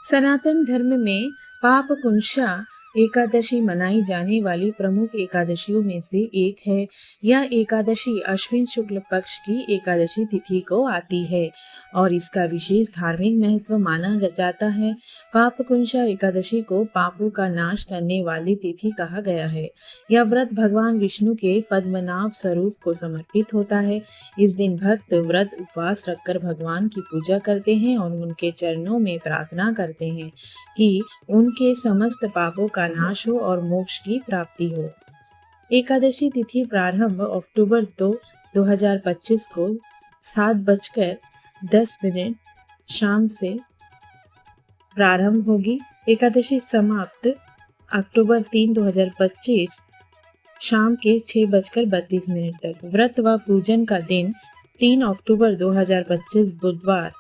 सनातन धर्म में पाप कुंशा एकादशी मनाई जाने वाली प्रमुख एकादशियों में से एक है। यह एकादशी अश्विन शुक्ल पक्ष की एकादशी तिथि को आती है और इसका विशेष धार्मिक महत्व माना जाता है। पाप कुंशा एकादशी को पापों का नाश करने वाली तिथि कहा गया है। यह व्रत भगवान विष्णु के पद्मनाभ स्वरूप को समर्पित होता है। इस दिन भक्त व्रत उपवास रखकर भगवान की पूजा करते हैं और उनके चरणों में प्रार्थना करते हैं कि उनके समस्त पापों का नाश हो और मोक्ष की प्राप्ति हो। एकादशी तिथि प्रारंभ अक्टूबर 2, 2025 को 7:10 शाम से प्रारंभ होगी। एकादशी समाप्त अक्टूबर 3, 2025 शाम के 6:32 तक। व्रत व पूजन का दिन 3 अक्टूबर 2025 बुधवार।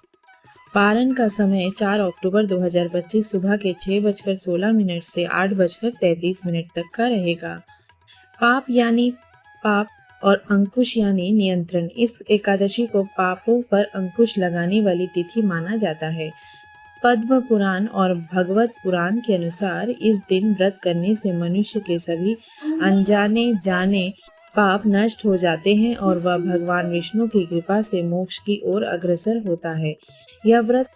पारण का समय 4 अक्टूबर 2025 सुबह के 6:16 से 8:33 तक का रहेगा। पाप यानी पाप और अंकुश यानी नियंत्रण। इस एकादशी को पापों पर अंकुश लगाने वाली तिथि माना जाता है। पद्म पुराण और भगवत पुराण के अनुसार इस दिन व्रत करने से मनुष्य के सभी अनजाने जाने पाप नष्ट हो जाते हैं और वह भगवान विष्णु की कृपा से मोक्ष की ओर अग्रसर होता है। यह व्रत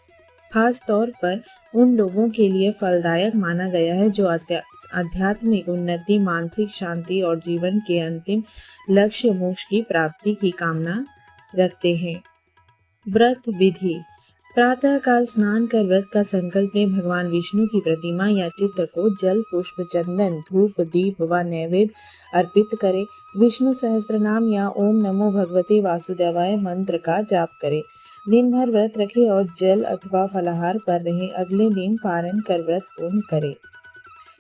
खास तौर पर उन लोगों के लिए फलदायक माना गया है जो आध्यात्मिक उन्नति, मानसिक शांति और जीवन के अंतिम लक्ष्य मोक्ष की प्राप्ति की कामना रखते हैं। व्रत विधि। प्रातः काल स्नान कर व्रत का संकल्प लें। भगवान विष्णु की प्रतिमा या चित्र को जल, पुष्प, चंदन, धूप, दीप व नैवेद्य अर्पित करें। विष्णु सहस्त्रनाम या ओम नमो भगवते वासुदेवाय मंत्र का जाप करें। दिन भर व्रत रखें और जल अथवा फलाहार पर रहें। अगले दिन पारण कर व्रत पूर्ण करें।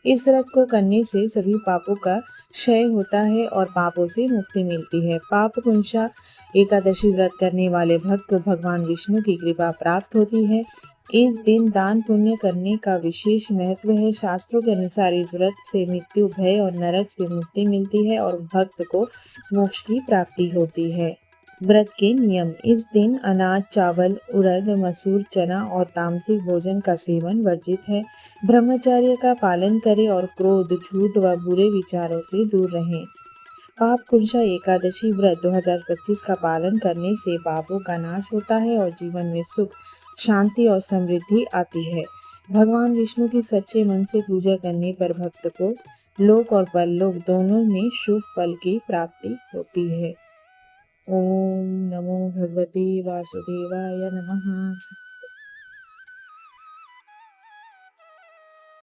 इस व्रत को करने से सभी पापों का क्षय होता है और पापों से मुक्ति मिलती है। पाप कुंशा एकादशी व्रत करने वाले भक्त को भगवान विष्णु की कृपा प्राप्त होती है। इस दिन दान पुण्य करने का विशेष महत्व है। शास्त्रों के अनुसार इस व्रत से मृत्यु, भय और नरक से मुक्ति मिलती है और भक्त को मोक्ष की प्राप्ति होती है। व्रत के नियम। इस दिन अनाज, चावल, उड़द, मसूर, चना और तामसिक भोजन का सेवन वर्जित है। ब्रह्मचर्य का पालन करें और क्रोध, झूठ व बुरे विचारों से दूर रहें। पाप कुंशा एकादशी व्रत 2025 का पालन करने से पापों का नाश होता है और जीवन में सुख, शांति और समृद्धि आती है। भगवान विष्णु की सच्चे मन से पूजा करने पर भक्त को लोक और परलोक दोनों में शुभ फल की प्राप्ति होती है। ओम नमो भगवते वासुदेवाय नमः।